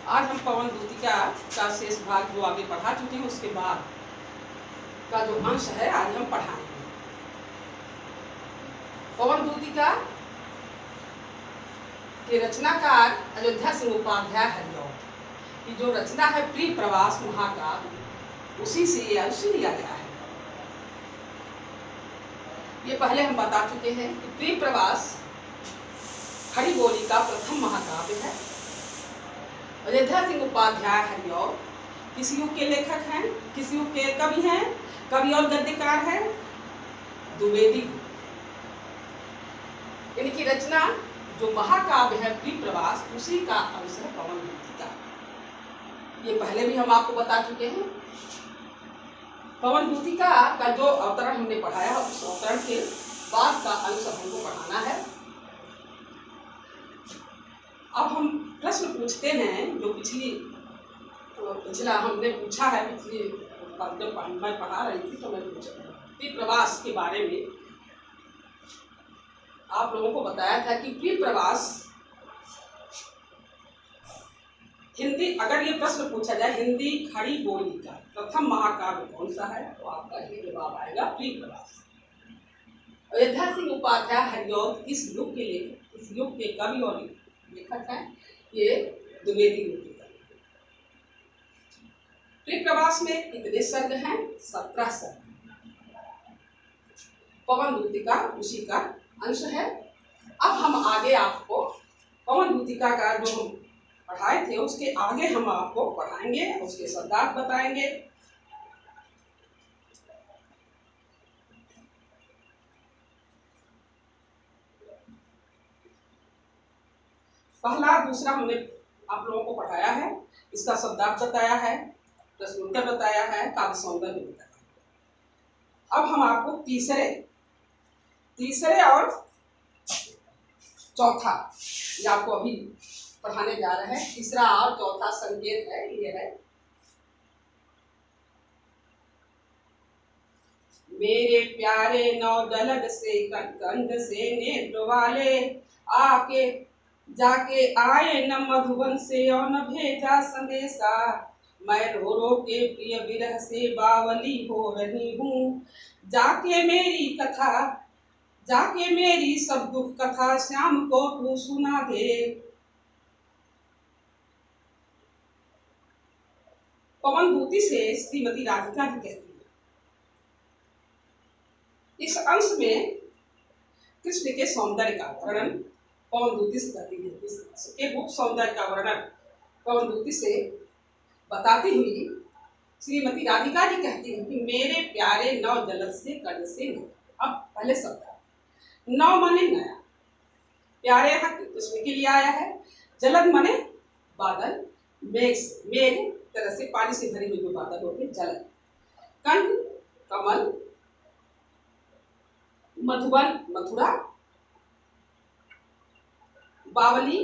आज हम पवन दूतिका का शेष भाग जो आगे पढ़ा चुके हैं उसके बाद का जो अंश है आज हम पढ़ाएंगे। पवन दूतिका के रचनाकार अयोध्या सिंह उपाध्याय हरिऔध की जो रचना है प्रिय प्रवास महाकाव्य, उसी से ये अंश लिया गया है। ये पहले हम बता चुके हैं कि प्रिय प्रवास खड़ी बोली का प्रथम महाकाव्य है। अयोध्या सिंह उपाध्याय हरिऔध किस युग के लेखक हैं, किस युग के कवि हैं, कवि और गद्यकार हैं द्विवेदी। इनकी रचना जो महाकाव्य है प्रिय प्रवास, उसी का अंश है पवन दूतिका। ये पहले भी हम आपको बता चुके हैं। पवन दूतिका का जो अवतरण हमने पढ़ाया, उस अवतरण के बाद का अंश हमको पढ़ाना है। अब हम प्रश्न पूछते हैं जो पिछला हमने पूछा है। पिछली जब मैं पढ़ा रही थी तो मैं पूछा प्रिय प्रवास के बारे में आप लोगों को बताया था कि प्रिय प्रवास हिंदी, अगर ये प्रश्न पूछा जाए हिंदी खड़ी बोली का प्रथम महाकाव्य कौन सा है, तो आपका ये जवाब आएगा प्रिय प्रवास। अयोध्या सिंह उपाध्याय हरिऔध किस युग के लेखक, इस युग के कवि और लेखक हैं, ये द्विवेदी युग के। प्रिय प्रवास में कितने सर्ग हैं? 17 सर्ग। पवन दूतिका उसी का अंश है। अब हम आगे आपको पवन दूतिका का जो हम पढ़ाए थे उसके आगे हम आपको पढ़ाएंगे, उसके शब्दार्थ बताएंगे। पहला दूसरा हमने आप लोगों को पढ़ाया है, इसका शब्दार्थ बताया है, प्रश्नोत्तर बताया है, काव्य सौंदर्य बताया है। अब हम आपको तीसरे और चौथा ये आपको अभी पढ़ाने जा रहे हैं। तीसरा और चौथा संकेत है, ये है मेरे प्यारे नौ दलद से कंध से नेत्र वाले, आके जाके आए न मधुबन से और न भेजा संदेशा, मैं रो रो के प्रिय विरह से बावली हो रही हूँ, जाके मेरी सब दुख कथा श्याम को तू सुना दे। पवन दूती से श्रीमती राधिका जी कहती है। इस अंश में कृष्ण के सौंदर्य का वर्णन पवन दूती से करती है। इसके रूप सौंदर्य का वर्णन पवन दूती से बताती हुई श्रीमती राधिका जी कहती है कि मेरे प्यारे नव जलद से कद से न। अब पहले शब्द नव माने नया, प्यारे यहाँ कृष्ण के लिए आया है, जलद माने बादल, मेघ तरह से पानी से भरी हुई जो बादल होते जलद, कंद कमल, मधुबन मथुरा, बावली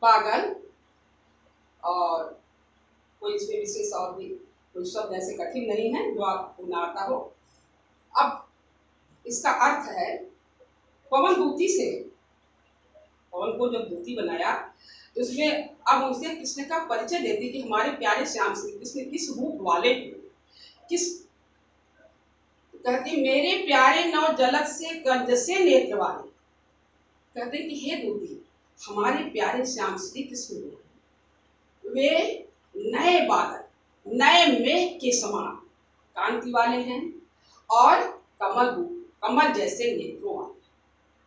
पागल, और कोई इसमें विशेष और भी कोई शब्द ऐसे कठिन नहीं है जो आपको ना आता हो। अब इसका अर्थ है पवन दूती से, पवन को जब दूती बनाया तो उसमें अब उसे कृष्ण का परिचय देती कि हमारे प्यारे श्याम श्री कृष्ण किस रूप वाले, किस कहती मेरे प्यारे नव जलद से कंज से नेत्र वाले, कहते कि हे दूती हमारे प्यारे श्याम श्री कृष्ण वे नए बादल, नए मेघ के समान कांति वाले हैं और कमल जैसे नेत्रों वाले,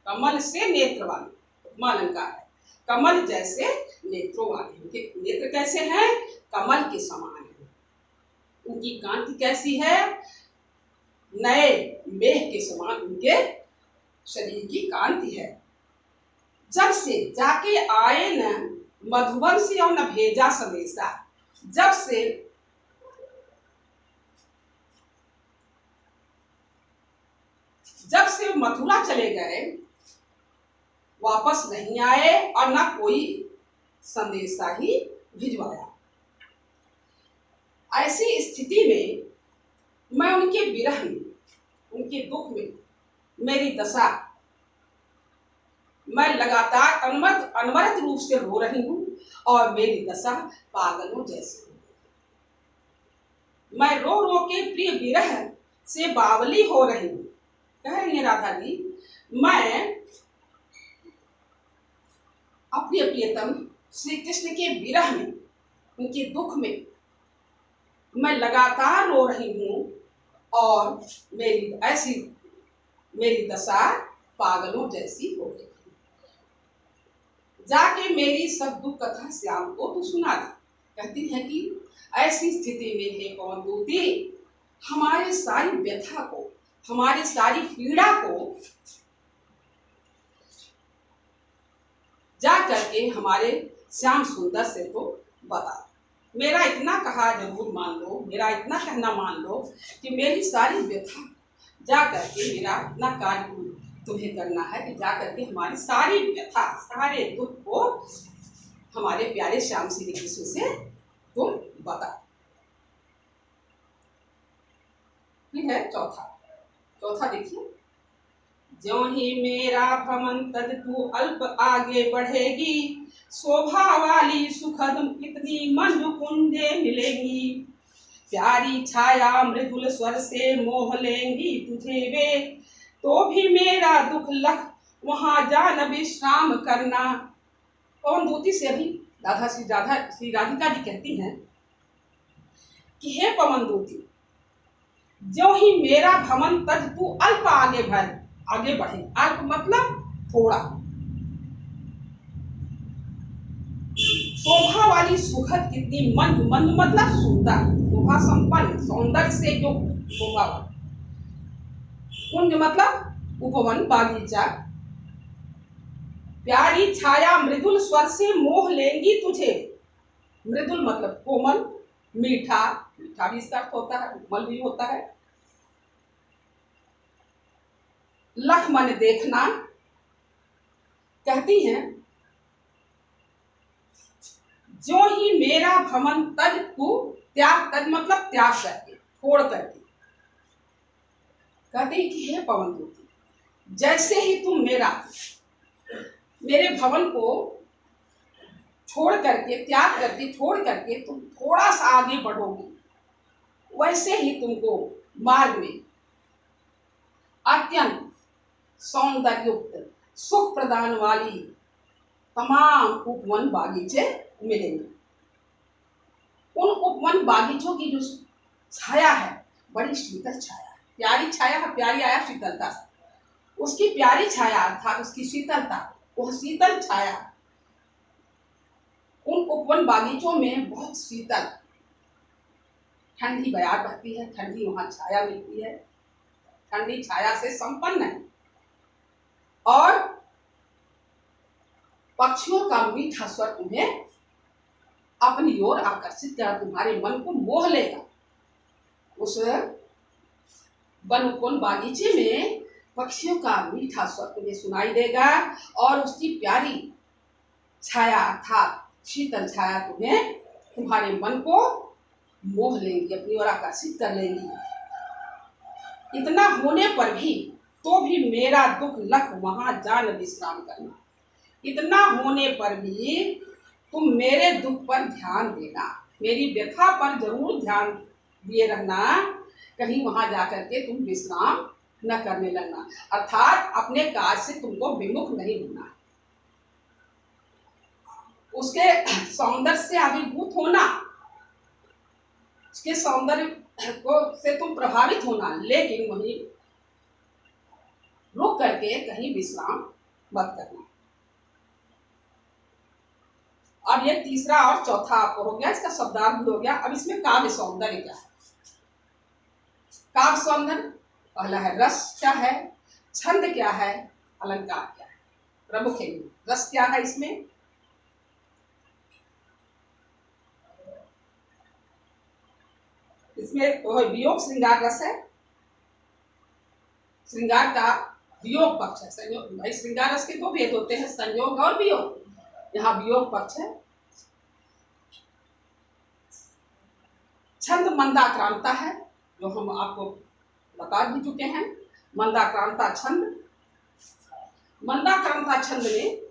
कमल से नेत्र वाले उपमालंकार है, कमल जैसे नेत्रों वाले। उनके नेत्र कैसे हैं? कमल के समान है। उनकी कांति कैसी है? नए मेघ के समान उनके शरीर की कांति है। जब से जाके आए न मधुबन से और न भेजा संदेशा, जब से मथुरा चले गए वापस नहीं आए और न कोई संदेशा ही भिजवाया। ऐसी स्थिति में मैं उनके विरह में, उनके दुख में मेरी दशा, मैं लगातार अनवरत रूप से रो रही हूँ और मेरी दशा पागलों जैसी है। मैं रो रो के प्रिय विरह से बावली हो रही हूँ। कह रही है राधा जी, मैं अपने प्रियतम श्री कृष्ण के विरह में, उनके दुख में मैं लगातार रो रही हूँ और मेरी दशा पागलों जैसी हो गई। जाके मेरी सब दुख कथा श्याम को तू सुना दे। कहती है कि ऐसी स्थिति में हे पवन दूती, हमारी सारी व्यथा को, हमारी सारी पीड़ा को जा करके हमारे श्याम सुंदर से तो बता। मेरा इतना कहा जरूर मान लो, मेरा इतना कहना मान लो कि मेरी सारी व्यथा जा करके मेरा इतना कार्य तुम्हें करना है कि जा करके हमारी सारी व्यथा, सारे दुख को हमारे प्यारे श्याम श्री कृष्ण से तुम बता। ठीक है, चौथा देखिए। ज्यों ही मेरा भ्रमण तज तू अल्प आगे बढ़ेगी, शोभा वाली सुखद कितनी मंजु कुंजे मिलेंगी। प्यारी छाया मृदुल स्वर से मोह लेंगी तुझे वे, तो भी मेरा दुख लख वहां जान विश्राम करना। पवन दूती से अभी श्री राधिका जी कहती हैं कि हे पवन दूती, जो ही मेरा भ्रमण तज तू अल्प आगे बढ़े। अल्प मतलब थोड़ा। शोभा वाली सुखद कितनी मंद मतलब सुंदर, शोभा संपन्न, सौंदर्य से युक्त शोभा। कुंज मतलब उपवन, बागीचा। प्यारी छाया मृदुल स्वर से मोह लेंगी तुझे। मृदुल मतलब कोमल, मीठा भी इसका अर्थ होता है, कोमल भी होता है। लख मन देखना। कहती हैं जो ही मेरा भ्रमण तज तू तज मतलब त्याग करके, छोड़ करके। कहती कि हे पवन दूती, जैसे ही तुम मेरे भवन को छोड़ करके, त्याग करके, छोड़ करके तुम थोड़ा सा आगे बढ़ोगी, वैसे ही तुमको मार्ग में अत्यंत सौंदर्ययुक्त सुख प्रदान वाली तमाम उपवन बागीचे मिलेंगे। उन उपवन बागीचों की जो छाया है, बड़ी शीतल छाया, प्यारी छाया है। प्यारी आया शीतलता, उसकी प्यारी छाया अर्थात उसकी शीतलता, वह शीतल छाया उन उपवन बागीचों में बहुत शीतल ठंडी बयार बहती है, ठंडी वहां छाया मिलती है, ठंडी छाया से संपन्न है। और पक्षियों का मीठा स्वर तुम्हें अपनी ओर आकर्षित कर तुम्हारे मन को मोह लेगा। उस वन बागीचे में पक्षियों का मीठा स्वर तुम्हें सुनाई देगा और उसकी प्यारी छाया अर्थात शीतल छाया तुम्हारे मन को मोह लेंगी, अपनी ओर आकर्षित कर लेंगी। इतना होने पर भी तो भी मेरा दुख लख वहां जान विश्राम करना। इतना होने पर भी तुम मेरे दुख पर ध्यान देना, मेरी व्यथा पर जरूर ध्यान दिए रहना, कहीं वहां जाकर के तुम विश्राम न करने लगना, अर्थात अपने कार्य से तुमको विमुख नहीं होना। उसके सौंदर्य से अभिभूत होना, उसके सौंदर्य को से तुम प्रभावित होना, लेकिन वहीं रुक करके कहीं विश्राम मत करना। अब ये तीसरा और चौथा आपको हो गया, इसका शब्दार्थ भी हो गया। अब इसमें काव्य सौंदर्य क्या है? काव्य सौंदर्य पहला है रस क्या है, छंद क्या है, अलंकार क्या है। प्रमुख है रस क्या है इसमें? इसमें वियोग श्रृंगार रस है, श्रृंगार का वियोग पक्ष है। संयोग भाई श्रृंगार रस के दो भेद होते हैं, संयोग और वियोग। यहाँ वियोग पक्ष है। छंद मंदाक्रांता है, जो हम आपको बता भी चुके हैं। मंदाक्रांता छंद मंदाक्रांता छंद में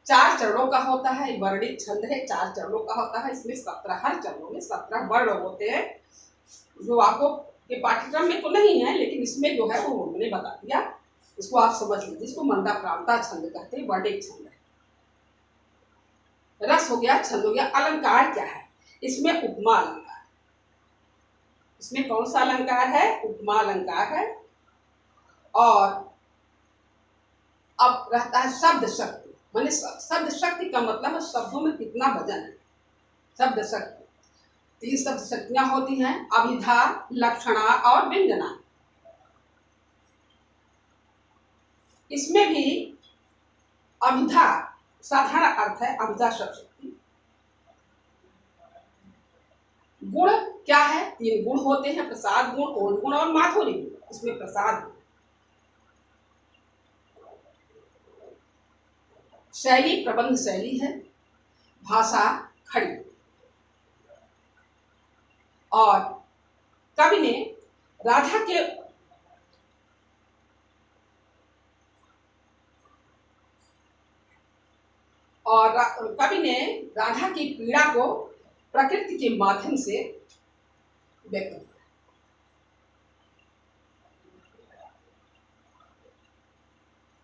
4 चरणों का होता है। वर्णित छंद है, 4 चरणों का होता है। इसमें 17 हर चरणों में 17 वर्ण होते हैं, जो आपको के पाठ्यक्रम में तो नहीं है, लेकिन इसमें जो है वो मैंने बता दिया। इसको आप समझ लीजिए। इसको मंदाक्रांता छंद कहते हैं, वर्णित छंद है। रस हो गया, छंद हो गया। अलंकार क्या है? इसमें उपमा अलंकार। इसमें कौन सा अलंकार है? उपमा अलंकार है। और अब रहता है शब्द शक्ति। माने शब्द शक्ति का मतलब है शब्दों में कितना वजन है। शब्द शक्ति 3 शब्द शक्तियां होती हैं, अभिधा, लक्षणा और व्यंजना। इसमें भी अभिधा साधारण अर्थ है, अभिधा शब्द शक्ति। गुण क्या है? 3 गुण होते हैं, प्रसाद गुण, ओज गुण और माधुर्य गुण। इसमें प्रसाद गुण। शैली प्रबंध शैली है, भाषा खड़ी। और कवि ने राधा के कवि ने राधा की पीड़ा को प्रकृति के माध्यम से व्यक्त किया।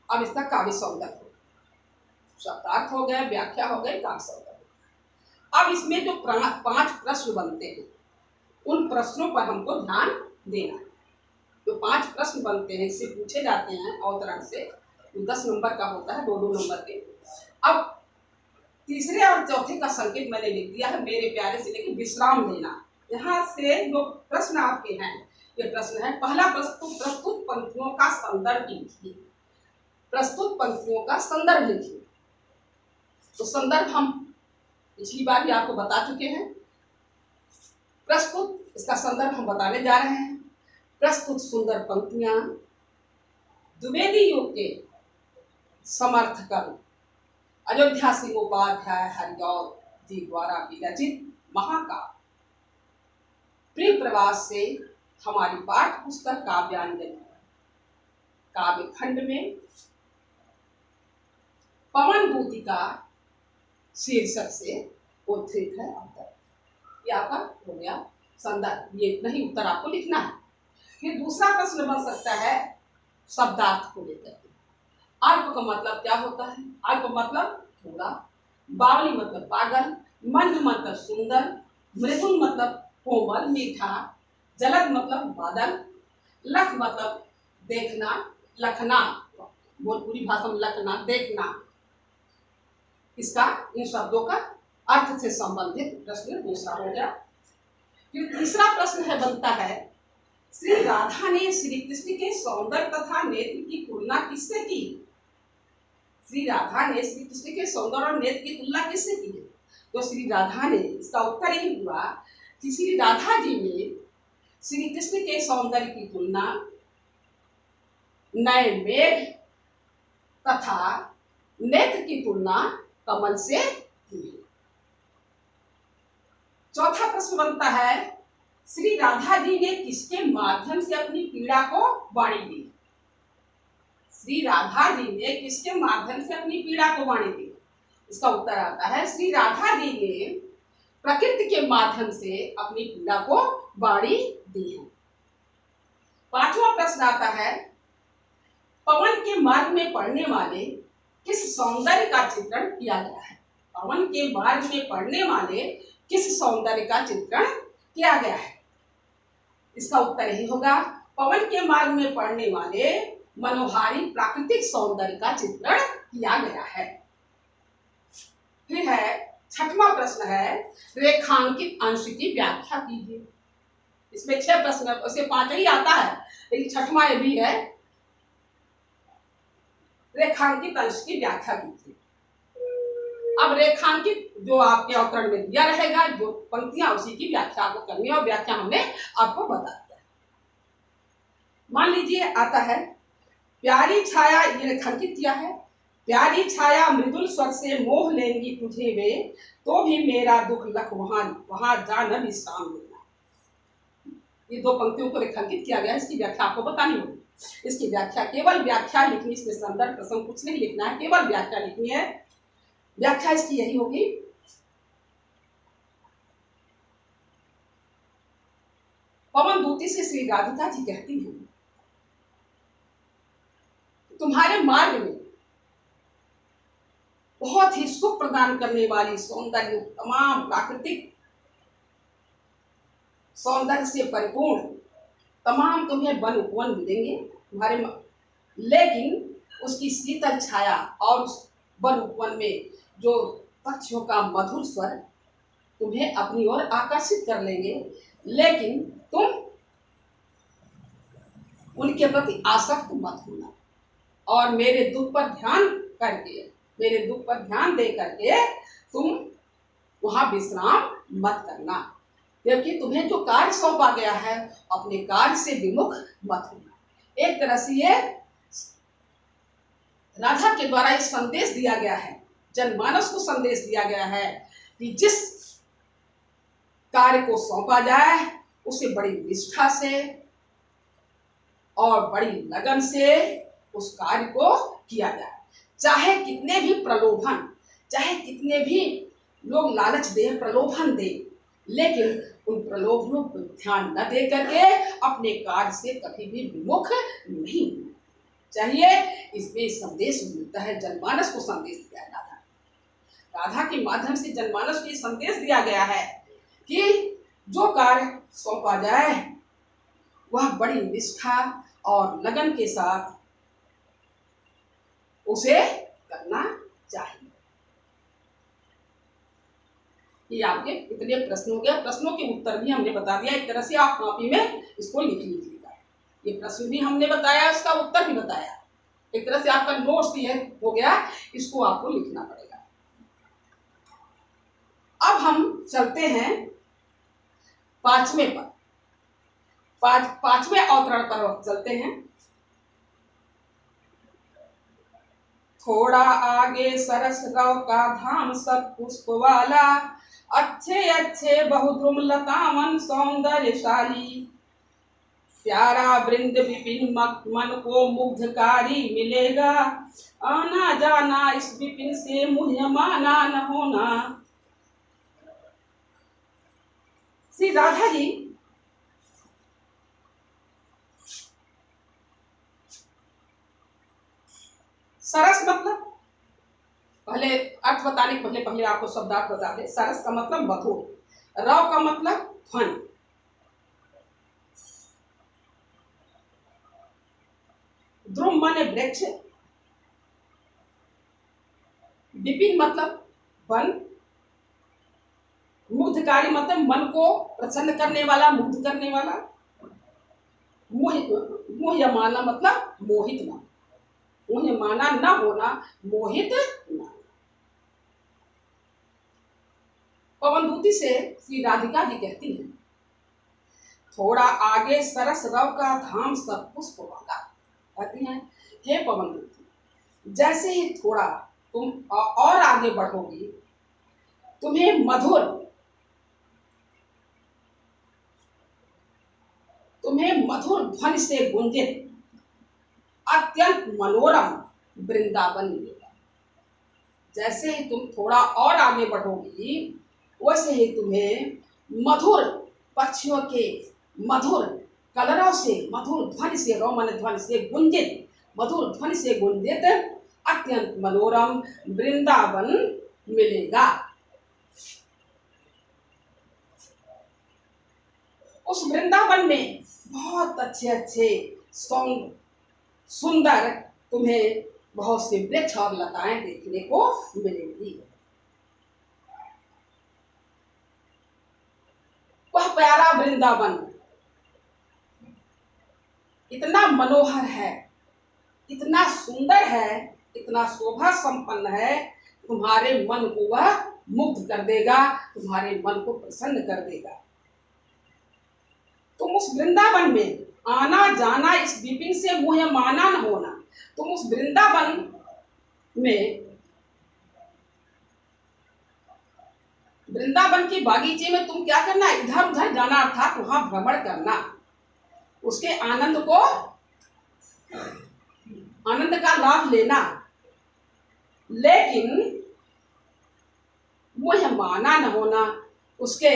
अब इसका काव्य सौंदर्य, शब्दार्थ हो गए, व्याख्या हो गई, काव्य सौंदर्य। अब इसमें जो 5 प्रश्न बनते हैं, उन प्रश्नों पर हमको ध्यान देना है। जो 5 प्रश्न बनते हैं, इससे पूछे जाते हैं अवतरण से, 10 नंबर का होता है, 2-2 नंबर के। अब तीसरे और चौथे का संकेत मैंने लिख दिया है, मेरे प्यारे से लेकिन विश्राम लेना। यहाँ से जो प्रश्न आपके हैं, ये प्रश्न है। पहला प्रश्न, प्रस्तुत पंक्तियों का संदर्भ लिखिए। प्रस्तुत पंक्तियों का संदर्भ लिखिए। तो संदर्भ हम पिछली बार भी आपको बता चुके हैं। प्रस्तुत, इसका संदर्भ हम बताने जा रहे हैं। प्रस्तुत सुंदर पंक्तियां द्विवेदी युग के समर्थ कवि अयोध्या सिंहोपाध्याय हरिऔध जी द्वारा विरचित महाकाव्य प्रेम प्रवास से हमारी पाठ्य पुस्तक काव्यांजलि काव्य खंड में पवन दूतिका शीर्षक से उद्धृत है उत्तर। ये आपका हो गया संदर्भ। ये नहीं उत्तर आपको लिखना है। फिर दूसरा प्रश्न बन सकता है शब्दार्थ को लेकर। अल्प का मतलब क्या होता है? अल्प मतलब थोड़ा, बावली मतलब पागल, मंद मतलब सुंदर, मृदुल मतलब कोमल मीठा, जलद मतलब बादल, लख मतलब देखना, लखना भोजपुरी भाषा में लखना देखना। इसका इन शब्दों का अर्थ से संबंधित प्रश्न दूसरा हो गया। फिर तीसरा प्रश्न है बनता है, श्री राधा ने श्री कृष्ण के सौंदर्य तथा नेत्र की तुलना किससे की? श्री राधा ने श्री कृष्ण के सौंदर्य और नेत्र की तुलना किससे की? तो श्री राधा ने, इसका उत्तर यही हुआ कि श्री राधा जी ने श्री कृष्ण के सौंदर्य की तुलना नए मेघ तथा नेत्र की तुलना कमल से की। चौथा प्रश्न बनता है, श्री राधा जी ने किसके माध्यम से अपनी पीड़ा को वाणी दी? श्री राधा जी ने किसके माध्यम से अपनी पीड़ा को वाणी दी? इसका उत्तर आता है, श्री राधा जी ने प्रकृति के माध्यम से अपनी पीड़ा को वाणी दी है। पांचवा प्रश्न आता है, पवन के मार्ग में पड़ने वाले किस सौंदर्य का चित्रण किया गया है? पवन के मार्ग में पड़ने वाले किस सौंदर्य का चित्रण किया गया है? इसका उत्तर यही होगा, पवन के मार्ग में पड़ने वाले मनोहारी प्राकृतिक सौंदर्य का चित्रण किया गया है। फिर है छठवां प्रश्न है, रेखांकित अंश की व्याख्या कीजिए। इसमें 6 प्रश्न है, उसे 5 ही आता है, लेकिन छठवां ये भी है, रेखांकित अंश की व्याख्या कीजिए। अब रेखांकित जो आपके अवतरण में दिया रहेगा, जो पंक्तियां, उसी की व्याख्या आपको करनी है, और व्याख्या हमने आपको बता दिया। मान लीजिए आता है, प्यारी छाया, ये रेखांकित किया है, प्यारी छाया मृदुल स्वर से मोह लेंगी तुझे वे, तो भी मेरा दुख लख वहां जा न विश्राम लेना। ये 2 पंक्तियों को रेखांकित किया गया, इसकी व्याख्या आपको बतानी होगी। इसकी व्याख्या, केवल व्याख्या लिखनी, इसमें संदर्भ प्रसंग कुछ नहीं लिखना है, केवल व्याख्या लिखनी है। व्याख्या इसकी यही होगी, पवन दूती से श्री राधिका जी कहती हैं, तुम्हारे मार्ग में बहुत ही सुख प्रदान करने वाली सौंदर्य, तमाम प्राकृतिक सौंदर्य से परिपूर्ण तमाम तुम्हें वन उपवन मिलेंगे तुम्हारे, लेकिन उसकी शीतल छाया और उस वन उपवन में जो पक्षियों का मधुर स्वर तुम्हें अपनी ओर आकर्षित कर लेंगे, लेकिन तुम उनके प्रति आसक्त मत होना और मेरे दुख पर ध्यान करके, मेरे दुख पर ध्यान दे करके तुम वहां विश्राम मत करना, क्योंकि तुम्हें जो कार्य सौंपा गया है अपने कार्य से विमुख मत होना। एक तरह से ये राधा के द्वारा इस संदेश दिया गया है, जनमानस को संदेश दिया गया है कि जिस कार्य को सौंपा जाए उसे बड़ी निष्ठा से और बड़ी लगन से उस कार्य को किया जाए, चाहे कितने भी प्रलोभन, चाहे कितने भी लोग लालच दे, प्रलोभन दे, लेकिन उन प्रलोभनों पर ध्यान न दे करके अपने कार्य से कभी भी विमुख नहीं होना चाहिए। इसमें संदेश मिलता है, जनमानस को संदेश दिया जाता है, राधा के माध्यम से जनमानस को संदेश दिया गया है कि जो कार्य सौंपा जाए वह बड़ी निष्ठा और लगन के साथ उसे करना चाहिए। ये आपके इतने प्रश्न हो गए, प्रश्नों के उत्तर भी हमने बता दिया, एक तरह से आप कॉपी में इसको लिख लीजिएगा। ये प्रश्न भी हमने बताया, इसका उत्तर भी बताया, एक तरह से आपका नोट्स भी है हो गया, इसको आपको लिखना पड़ेगा। अब हम चलते हैं पांचवें पर, पांचवें अवतरण पर चलते हैं। थोड़ा आगे सरस रव का धाम सब पुष्प वाला, अच्छे अच्छे बहुद्रुम लतावन सौंदर्यशाली, प्यारा वृंद विपिन मन को मुग्धकारी मिलेगा, आना जाना इस विपिन से मुह्यमाना न होना। श्री राधा जी सरस मतलब, पहले अर्थ बताने के पहले आपको शब्दार्थ बता दे। सरस का मतलब मधुर, रव का मतलब ध्वनि, द्रुम माने वृक्ष, विपिन मतलब वन, मुग्धकारी मतलब मन को प्रसन्न करने वाला, मुग्ध करने वाला, मोह्यमाना मतलब मोहित न, मोह्यमाना न होना, मोहित न। पवनदूती से श्री राधिका जी कहती हैं, थोड़ा आगे सरस रव का धाम सब पुष्प वाला, कहती हैं हे पवनदूती, जैसे ही थोड़ा तुम और आगे बढ़ोगी तुम्हें मधुर ध्वनि से गुंजित अत्यंत मनोरम वृंदावन मिलेगा। जैसे ही तुम थोड़ा और आगे बढ़ोगी वैसे ही तुम्हें मधुर पक्षियों के मधुर कलरव से, मधुर ध्वनि से, रोमन ध्वनि से गुंजित, मधुर ध्वनि से गुंजित अत्यंत मनोरम वृंदावन मिलेगा। उस वृंदावन में बहुत अच्छे अच्छे सुंदर तुम्हें बहुत से वृक्ष और लताएं देखने को मिलेंगी। वह प्यारा वृंदावन इतना मनोहर है, इतना सुंदर है, इतना शोभा संपन्न है, तुम्हारे मन को वह मुग्ध कर देगा, तुम्हारे मन को प्रसन्न कर देगा। तुम उस वृंदावन में आना जाना इस विपिन से मुह्यमाना न होना। तुम उस वृंदावन में, वृंदावन की बागीचे में तुम क्या करना, इधर उधर जाना, अर्थात वहां भ्रमण करना, उसके आनंद को आनंद का लाभ लेना, लेकिन मोह माना न होना, उसके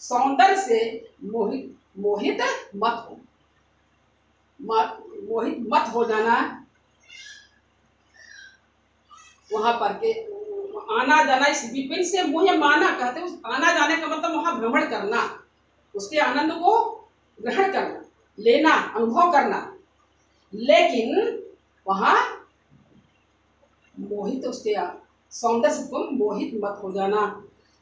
सौंदर्य से मोहित मोहित मत हो मोहित मत हो जाना। वहां पर के आना जाना, इस विपिन से मोह माना कहते हैं, आना जाने का मतलब वहां भ्रमण करना, उसके आनंद को ग्रहण करना, लेना, अनुभव करना, लेकिन वहां मोहित, उसके सौंदर्य से तुम मोहित मत हो जाना,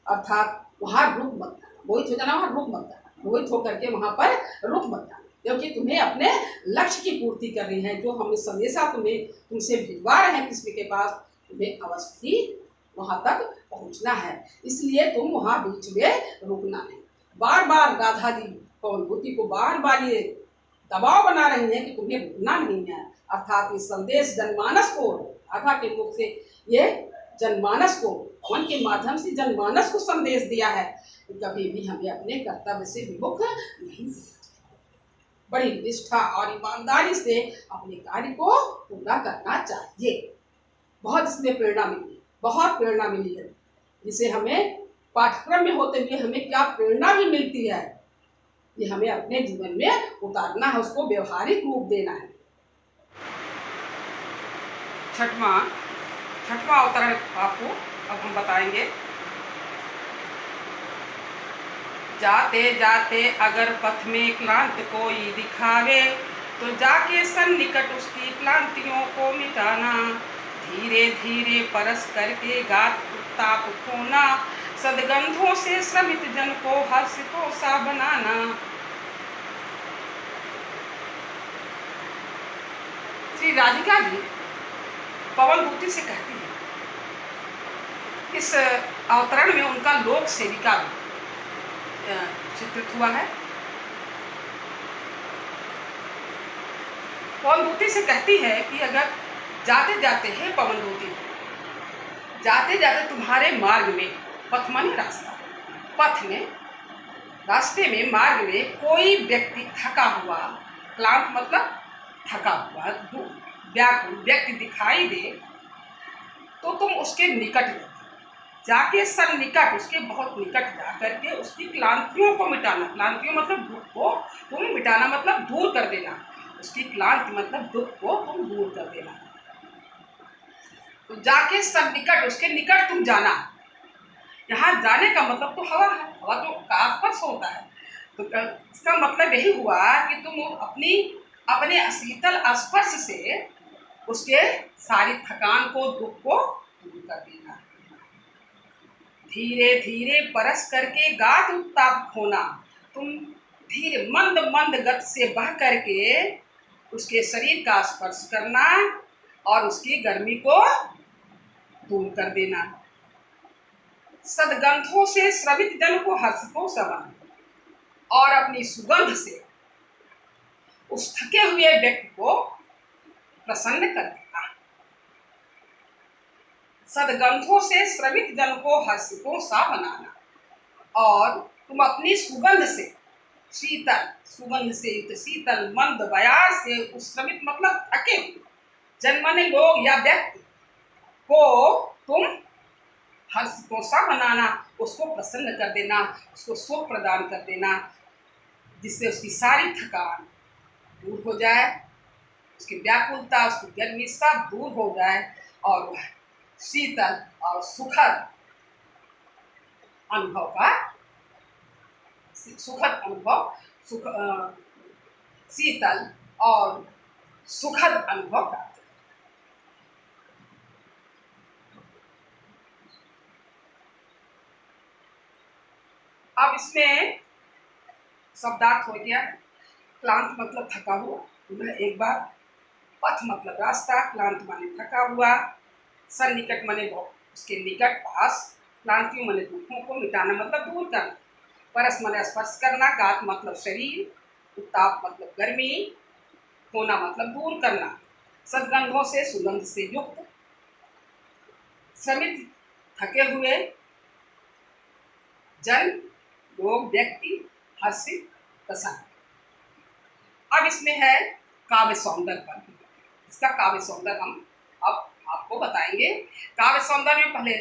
अर्थात वहां रुक मत जाना, मोहित हो जाना, वहां रुक मत जाना, मोहित होकर के वहां पर रुक मत जाना, क्योंकि तुम्हें अपने लक्ष्य की पूर्ति करनी है। जो हम संदेशा तुमसे भिजवा रहे हैं किसी के पास, तुम्हें अवश्य ही वहां तक पहुंचना है, इसलिए तुम वहां बीच में रुकना नहीं। बार बार राधा जी पवनभूति को बार बार ये दबाव बना रही है कि तुम्हें रुकना नहीं है, अर्थात ये संदेश जनमानस को, राधा के मुख से ये जनमानस को, पवन के माध्यम से जनमानस को संदेश दिया है कि कभी भी हमें अपने कर्तव्य से विमुख नहीं, बड़ी निष्ठा और ईमानदारी से अपने कार्य को पूरा करना चाहिए। बहुत इसमें प्रेरणा मिली, बहुत प्रेरणा मिली है, जिसे हमें पाठ्यक्रम में होते हुए हमें क्या प्रेरणा भी मिलती है, ये हमें अपने जीवन में उतारना है, उसको व्यवहारिक रूप देना है। छठवां अवतरण आपको अब हम बताएंगे। जाते जाते अगर पथ में क्लांत कोई दिखावे, तो जाके सन्निकट उसकी क्लांतियों को मिटाना, धीरे धीरे परस करके गात उत्ताप खोना, सदगंधों से श्रमित जन को हर्षितों सा बनाना। श्री राधिका जी पवनभूति से कहती है, इस अवतरण में उनका लोक सेविका चित्रित हुआ है। पवनभूति से कहती है कि अगर जाते जाते है पवनभूति, जाते जाते तुम्हारे मार्ग में, पथ माने रास्ता, पथ में, रास्ते में, मार्ग में कोई व्यक्ति थका हुआ, क्लांत मतलब थका हुआ, व्याकुल व्यक्ति दिखाई दे, तो तुम उसके निकट जाके सन्निकट, उसके बहुत निकट जाकर के उसकी क्लांतियों को मिटाना, क्लांतियों मतलब दुख को तुम मिटाना, मतलब दूर कर देना, उसकी क्लांति मतलब दुख को तुम दूर कर देना। तो जाके सन्निकट, उसके निकट तुम जाना, यहाँ जाने का मतलब तो हवा है, हवा तो आसपास होता है, तो इसका मतलब यही हुआ कि तुम अपने शीतल स्पर्श से उसके सारी थकान को, दुख को दूर कर देना। धीरे धीरे परस करके गात उत्ताप खोना, तुम धीरे मंद मंद गति से बह करके उसके शरीर का स्पर्श करना और उसकी गर्मी को दूर कर देना। सदगंधों से श्रवित जन को हर्षितों सा बनाना, और अपनी सुगंध से उस थके हुए व्यक्ति को प्रसन्न कर देना। सदगंधों से श्रमित जन को हर्षितों सा बनाना, और तुम अपनी सुगंध से, शीतल सुगंध से युक्त शीतल मंद बयार से उस श्रमित मतलब थके हुए जन्मने लोग या व्यक्ति को तुम हर्षितों सा बनाना, उसको प्रसन्न कर देना, उसको सुख प्रदान कर देना, जिससे उसकी सारी थकान दूर हो जाए, उसकी व्याकुलता, उसकी गर्मी सब दूर हो जाए, और वह शीतल और सुखद अनुभव शीतल और सुखद अनुभव प्राप्त। अब इसमें शब्दार्थ हो गया। क्लांत मतलब थका हुआ, एक बार, पथ मतलब रास्ता, क्लांत माने थका हुआ, सन्निकट माने उसके निकट पास, क्लांतियों माने दुखों को मिटाना मतलब दूर करना, परस माने स्पर्श करना, गात मतलब शरीर, उत्ताप मतलब गर्मी, होना मतलब दूर करना, सदगंधों से सुगंध से युक्त, श्रमित थके हुए जन लोग व्यक्ति हर्षित प्रसन्न। अब इसमें है काव्य सौंदर्य पर। इसका काव्य सौंदर्य हम अब आपको बताएंगे। काव्य सौंदर्य में पहले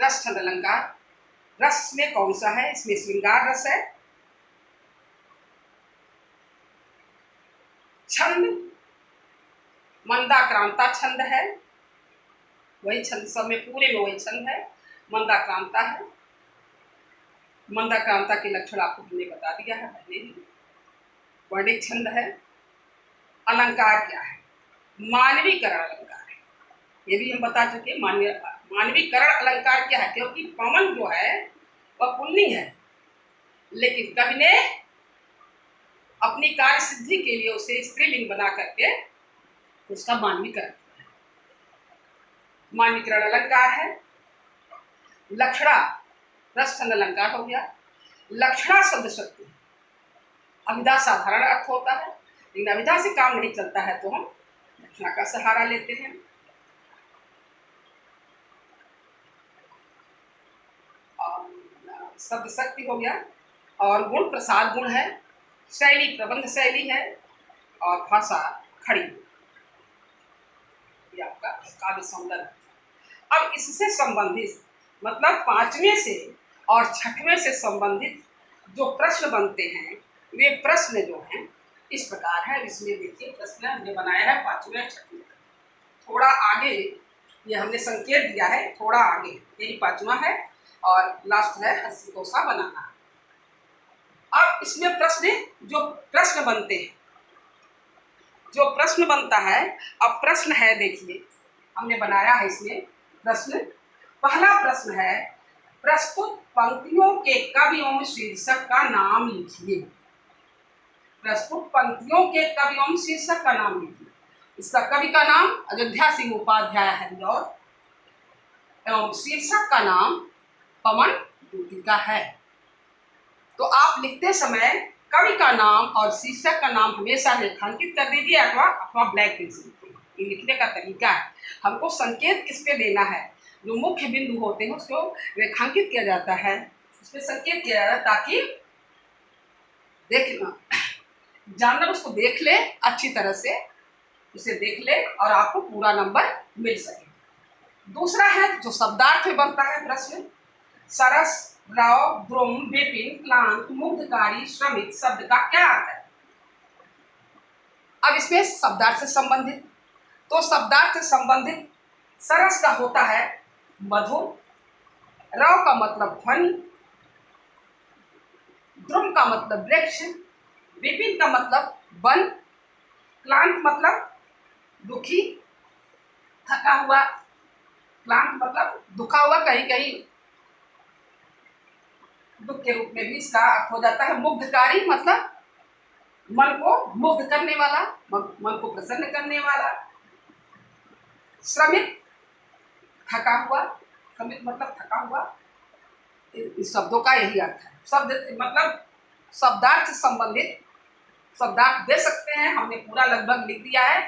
रस छंद अलंकार। रस में कौन सा है? इसमें श्रृंगार रस है। छंद मंदाक्रांता छंद है, वही छंद, सब में पूरे में वही छंद है, मंदाक्रांता है। मंदाक्रांता के लक्षण आपको हमने बता दिया है पहले ही। वर्णिक छंद है। अलंकार क्या है? मानवीकरण अलंकार है, ये भी हम बता चुके। मानवीकरण अलंकार क्या है? क्योंकि पवन जो है वह पुल्लिंग है, लेकिन कवि ने अपनी कार्य सिद्धि के लिए उसे स्त्रीलिंग बना करके उसका मानवीकरण किया है। मानवीकरण अलंकार है। लक्षणा रस छंद अलंकार हो गया। लक्षणा शब्द शक्ति, अभिधा साधारण अर्थ होता है, लेकिन अभिधा से काम नहीं चलता है तो हम लक्षणा का सहारा लेते हैं। शब्द शक्ति हो गया। और गुण प्रसाद गुण है। शैली प्रबंध शैली है, और भाषा खड़ी, ये आपका काव्य सौंदर्य। अब इससे संबंधित मतलब पांचवें से और छठवें से संबंधित जो प्रश्न बनते हैं, वे प्रश्न जो हैं इस प्रकार है। इसमें देखिए प्रश्न हमने बनाया है पांचवें और छठवें। थोड़ा आगे ये हमने संकेत दिया है, थोड़ा आगे यही पांचवा है और लास्ट है हस्तिकोसा बनाना। अब इसमें प्रश्न जो प्रश्न बनते हैं, जो प्रश्न बनता है, अब प्रश्न है देखिए हमने बनाया है इसमें प्रश्न। पहला प्रश्न है, प्रस्तुत पंक्तियों के कवि एवं शीर्षक का नाम लिखिए। प्रस्तुत पंक्तियों के कवि एवं शीर्षक का नाम लिखिए। इसका कवि का नाम अयोध्या सिंह उपाध्याय है एवं शीर्षक का नाम पवन द्युति का है। तो आप लिखते समय कवि का नाम और शीर्षक का नाम हमेशा रेखांकित कर दीजिए अथवा ब्लैक पेंसिल से। ये लिखने का तरीका है। हमको संकेत किस पे देना है? जो मुख्य बिंदु होते हैं उसको रेखांकित किया जाता है, उस पर संकेत किया जाता है ताकि देखना जानना उसको देख ले, अच्छी तरह से उसे देख ले और आपको पूरा नंबर मिल सके। दूसरा है जो शब्दार्थ में बनता है प्रश्न। सरस, रव, द्रुम, विपिन, क्लांत, मुग्धकारी, श्रमिक शब्द का क्या अर्थ है? अब इसमें शब्दार्थ से संबंधित, तो शब्दार्थ से संबंधित सरस का होता है मधुर, रव का मतलब ध्वनि, द्रुम का मतलब वृक्ष, विपिन का मतलब वन, क्लांत मतलब दुखी, थका हुआ। क्लांत मतलब दुखा हुआ, कहीं कहीं दुख के रूप में भी इसका अर्थ हो जाता है। मुग्धकारी मतलब मन को मुग्ध करने वाला, मन को प्रसन्न करने वाला। श्रमिक थका हुआ, श्रमिक मतलब थका हुआ। इस शब्दों का यही अर्थ है। शब्द मतलब शब्दार्थ से संबंधित शब्दार्थ दे सकते हैं, हमने पूरा लगभग लिख दिया है।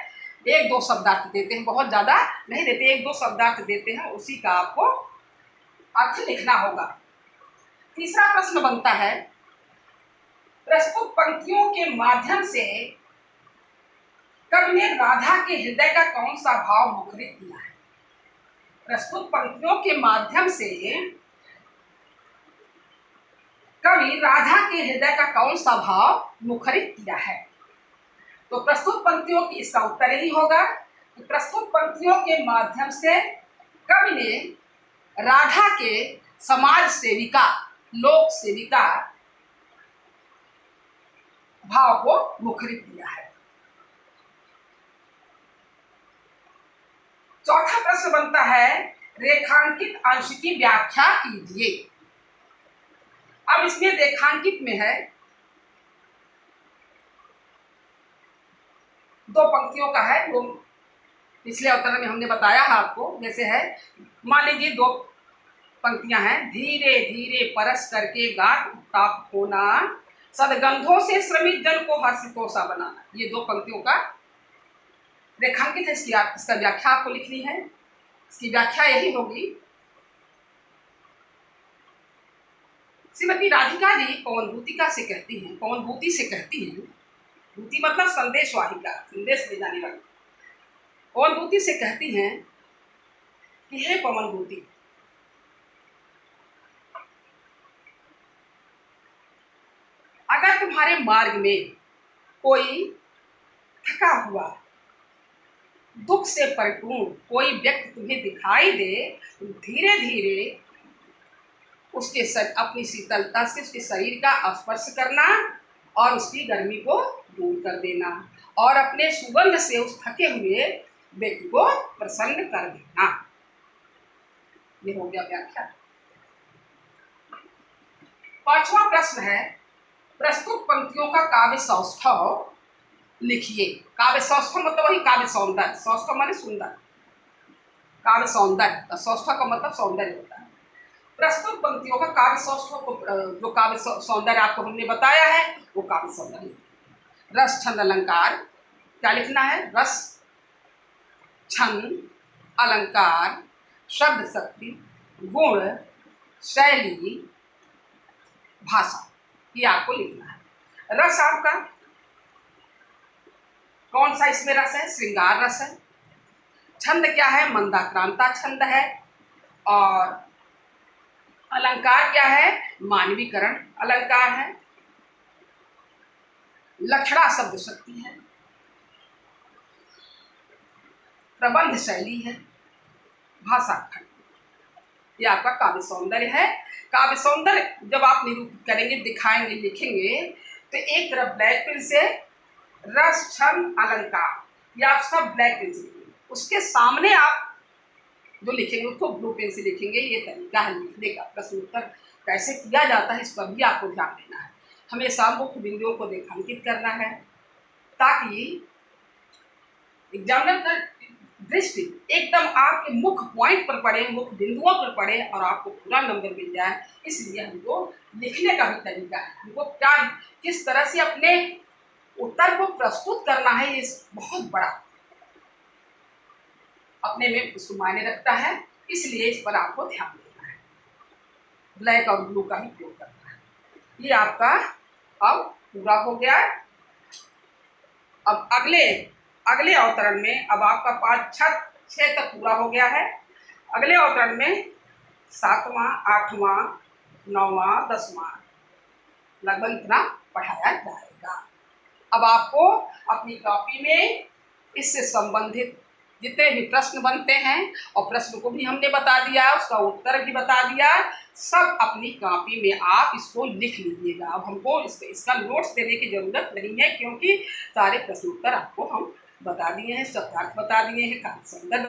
एक दो शब्दार्थ देते हैं, बहुत ज्यादा नहीं देते, एक दो शब्दार्थ देते हैं, उसी का आपको अर्थ लिखना होगा। तीसरा प्रश्न बनता है, प्रस्तुत पंक्तियों के माध्यम से कवि ने राधा के हृदय का कौन सा भाव मुखरित किया है? प्रस्तुत पंक्तियों के माध्यम से कवि राधा के हृदय का कौन सा भाव मुखरित किया है? तो प्रस्तुत पंक्तियों की इसका उत्तर यही होगा कि प्रस्तुत पंक्तियों के माध्यम से कवि ने राधा के समाज सेविका, लोक सेविका भाव को मुखरित किया है। चौथा प्रश्न बनता है, रेखांकित अंश की व्याख्या कीजिए। अब इसमें रेखांकित में है, दो पंक्तियों का है, वो पिछले अवतरण में हमने बताया है आपको। जैसे है, मान लीजिए दो पंक्तियां हैं, धीरे धीरे परस करके गाठ ताप होना, सदगंधों से श्रमिक जन को हर्षितोषा बनाना। ये दो पंक्तियों का रेखांकित है। इसका व्याख्या आपको लिखनी है। इसकी व्याख्या यही होगी, श्रीमती राधिका जी पवन भूतिका से कहती हैं, पवन भूति से कहती हैं दूती मतलब संदेश वाहिका, संदेश ले जाने वाली। पवन दूती से कहती हैं कि हे पवन दूती, अगर तुम्हारे मार्ग में कोई थका हुआ, दुख से परिपूर्ण कोई व्यक्ति तुम्हें दिखाई दे, तो धीरे धीरे उसके अपनी शीतलता से उसके शरीर का स्पर्श करना और उसकी गर्मी को दूर कर देना और अपने सुगंध से उस थके हुए व्यक्ति को प्रसन्न कर देना। ये हो गया व्याख्या। पांचवा प्रश्न है, प्रस्तुत पंक्तियों का काव्य सौष्ठव लिखिए। काव्य सौष्ठव मतलब वही काव्य सौंदर्य, सौष्ठव माने सुंदर, काव्य सौंदर्य, सौष्ठव का मतलब सौंदर्य होता है। प्रस्तुत पंक्तियों का काव्य सौष्ठव को, जो काव्य सौंदर्य आपको हमने बताया है वो काव्य सौंदर्य। रस छंद अलंकार, क्या लिखना है? रस छंद अलंकार शब्द शक्ति गुण शैली भाषा, ये आपको लिखना है। रस आपका कौन सा इसमें रस है? श्रृंगार रस है। छंद क्या है? मंदाक्रांता छंद है। और अलंकार क्या है? मानवीकरण अलंकार है। लक्षणा शब्द शक्ति है। प्रबंध शैली है। भाषा खंड, ये आपका काव्य सौंदर्य है। काव्य सौंदर्य जब आप निरूपित करेंगे, दिखाएंगे, लिखेंगे, तो एक तरफ ब्लैक पेन से रस छंद अलंकार, ये आप सब ब्लैक पेन से लिखेंगे। उसके सामने आप जो लिखेंगे उसको ब्लू पेन से लिखेंगे। ये तरीका है लिखने का। प्रश्न उत्तर कैसे किया जाता है इस पर भी आपको ध्यान देना है। हमेशा मुख्य बिंदुओं को रेखांकित करना है ताकि एग्जामिनर का दृष्टि एकदम आपके मुख्य पॉइंट पर पड़े, मुख्य बिंदुओं पर पड़े और आपको पूरा नंबर मिल जाए। इसलिए हमको लिखने का भी तरीका है, हमको क्या किस तरह से अपने उत्तर को प्रस्तुत करना है, ये बहुत बड़ा अपने में उसको मायने रखता है। इसलिए इस पर आपको ध्यान देना है, ब्लैक और ब्लू का ही प्रयोग करना है। ये आपका अब पूरा हो गया। अब अगले अवतरण में, अब आपका 5 6 तक पूरा हो गया है। अगले अवतरण में 7वां 8वां 9वां 10वां लगभग इतना पढ़ाया जाएगा। अब आपको अपनी कॉपी में इससे संबंधित जितने भी प्रश्न बनते हैं, और प्रश्न को भी हमने बता दिया, उसका उत्तर भी बता दिया, सब अपनी कॉपी में आप इसको लिख लीजिएगा। अब हमको इसका नोट्स देने की जरूरत नहीं है, क्योंकि सारे प्रश्न उत्तर आपको हम बता दिए हैं, शब्दार्थ बता दिए हैं, काव्य संदर्भ